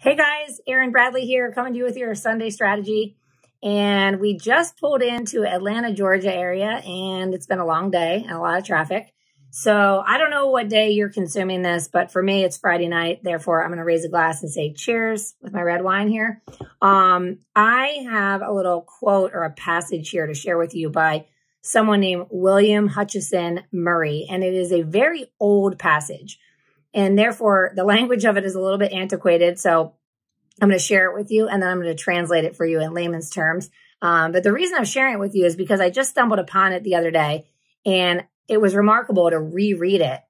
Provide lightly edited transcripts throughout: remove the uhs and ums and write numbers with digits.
Hey guys, Erin Bradley here, coming to you with your Sunday strategy. And we just pulled into Atlanta, Georgia area, and it's been a long day and a lot of traffic. So I don't know what day you're consuming this, but for me, it's Friday night. Therefore, I'm going to raise a glass and say cheers with my red wine here. I have a little quote or a passage here to share with you by someone named William Hutchison Murray, and it is a very old passage. And therefore, the language of it is a little bit antiquated. So I'm going to share it with you, and then I'm going to translate it for you in layman's terms. But the reason I'm sharing it with you is because I just stumbled upon it the other day, and it was remarkable to reread it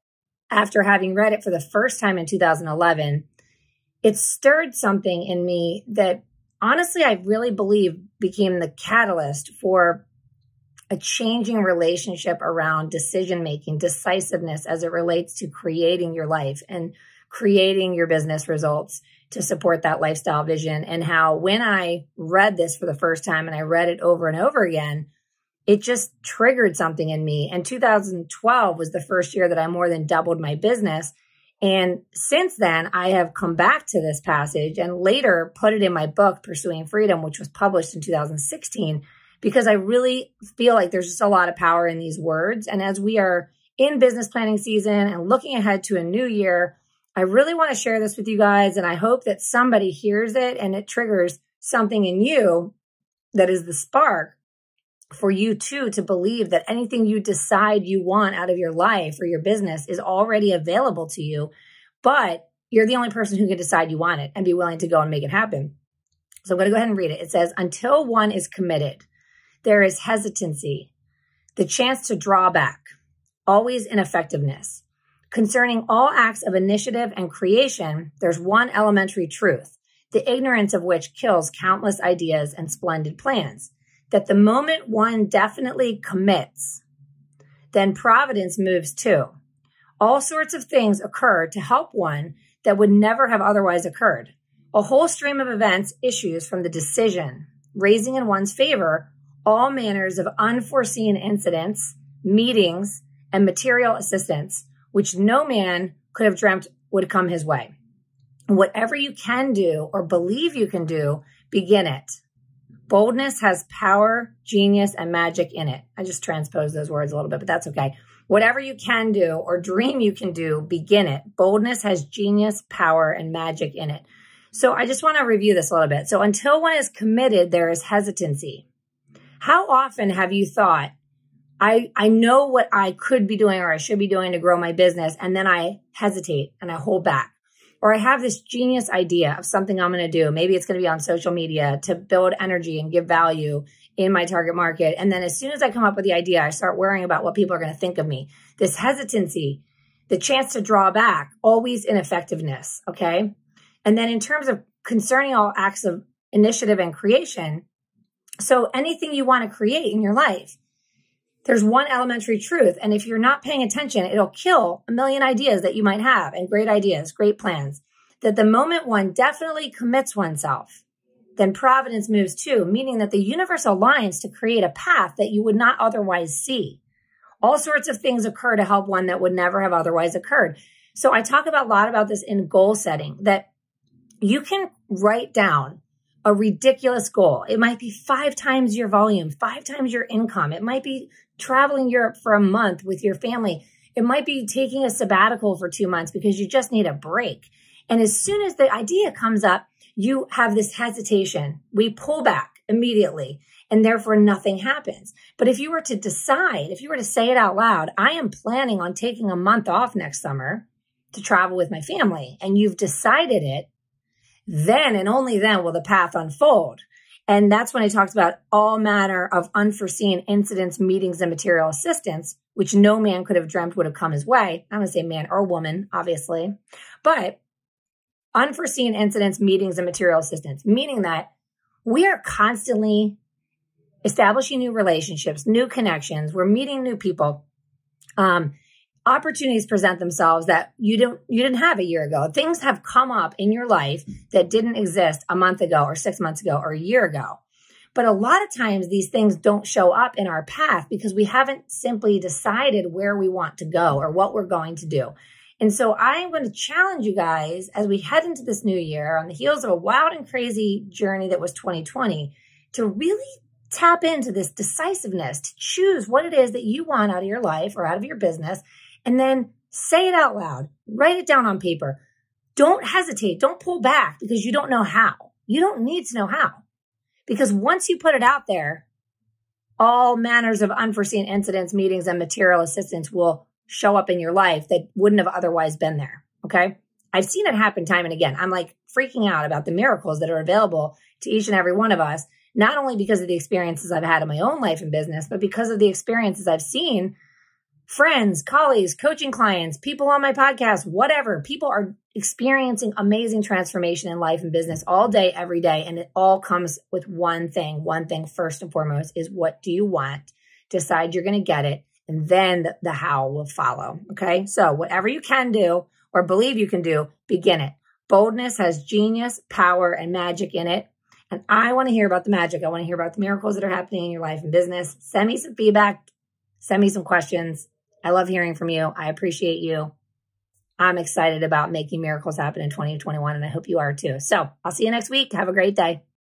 after having read it for the first time in 2011. It stirred something in me that honestly, I really believe became the catalyst for a changing relationship around decision-making, decisiveness as it relates to creating your life and creating your business results to support that lifestyle vision. And how when I read this for the first time and I read it over and over again, it just triggered something in me. And 2012 was the first year that I more than doubled my business. And since then, I have come back to this passage and later put it in my book, Pursuing Freedom, which was published in 2016. Because I really feel like there's just a lot of power in these words. And as we are in business planning season and looking ahead to a new year, I really want to share this with you guys. And I hope that somebody hears it and it triggers something in you that is the spark for you too to believe that anything you decide you want out of your life or your business is already available to you. But you're the only person who can decide you want it and be willing to go and make it happen. So I'm going to go ahead and read it. It says, until one is committed, there is hesitancy, the chance to draw back, always ineffectiveness. Concerning all acts of initiative and creation, there's one elementary truth, the ignorance of which kills countless ideas and splendid plans, that the moment one definitely commits, then providence moves too. All sorts of things occur to help one that would never have otherwise occurred. A whole stream of events issues from the decision, raising in one's favor all manners of unforeseen incidents, meetings, and material assistance, which no man could have dreamt would come his way. Whatever you can do or believe you can do, begin it. Boldness has power, genius, and magic in it. I just transposed those words a little bit, but that's okay. Whatever you can do or dream you can do, begin it. Boldness has genius, power, and magic in it. So I just want to review this a little bit. So until one is committed, there is hesitancy. How often have you thought, I know what I could be doing or I should be doing to grow my business, and then I hesitate and I hold back? Or I have this genius idea of something I'm going to do. Maybe it's going to be on social media to build energy and give value in my target market. And then as soon as I come up with the idea, I start worrying about what people are going to think of me. This hesitancy, the chance to draw back, always ineffectiveness, okay? And then in terms of concerning all acts of initiative and creation, so anything you want to create in your life, there's one elementary truth. And if you're not paying attention, it'll kill a million ideas that you might have and great ideas, great plans. That the moment one definitely commits oneself, then providence moves too, meaning that the universe aligns to create a path that you would not otherwise see. All sorts of things occur to help one that would never have otherwise occurred. So I talk a lot about this in goal setting, that you can write down a ridiculous goal. It might be 5 times your volume, 5 times your income. It might be traveling Europe for a month with your family. It might be taking a sabbatical for 2 months because you just need a break. And as soon as the idea comes up, you have this hesitation. We pull back immediately, and therefore nothing happens. But if you were to decide, if you were to say it out loud, I am planning on taking a month off next summer to travel with my family, and you've decided it, then and only then will the path unfold. And that's when he talks about all manner of unforeseen incidents, meetings, and material assistance, which no man could have dreamt would have come his way. I'm going to say man or woman, obviously. But unforeseen incidents, meetings, and material assistance, meaning that we are constantly establishing new relationships, new connections. We're meeting new people. Opportunities present themselves that you didn't have a year ago. Things have come up in your life that didn't exist a month ago or 6 months ago or a year ago. But a lot of times these things don't show up in our path because we haven't simply decided where we want to go or what we're going to do. And so I'm going to challenge you guys as we head into this new year on the heels of a wild and crazy journey that was 2020 to really tap into this decisiveness to choose what it is that you want out of your life or out of your business, and then say it out loud, write it down on paper. Don't hesitate. Don't pull back because you don't know how. You don't need to know how, because once you put it out there, all manners of unforeseen incidents, meetings, and material assistance will show up in your life that wouldn't have otherwise been there. Okay. I've seen it happen time and again. I'm like freaking out about the miracles that are available to each and every one of us, not only because of the experiences I've had in my own life and business, but because of the experiences I've seen friends, colleagues, coaching clients, people on my podcast, whatever. People are experiencing amazing transformation in life and business all day, every day. And it all comes with one thing. One thing first and foremost is, what do you want? Decide you're going to get it. And then the how will follow. Okay. So whatever you can do or believe you can do, begin it. Boldness has genius, power, and magic in it. And I want to hear about the magic. I want to hear about the miracles that are happening in your life and business. Send me some feedback. Send me some questions. I love hearing from you. I appreciate you. I'm excited about making miracles happen in 2021, and I hope you are too. So I'll see you next week. Have a great day.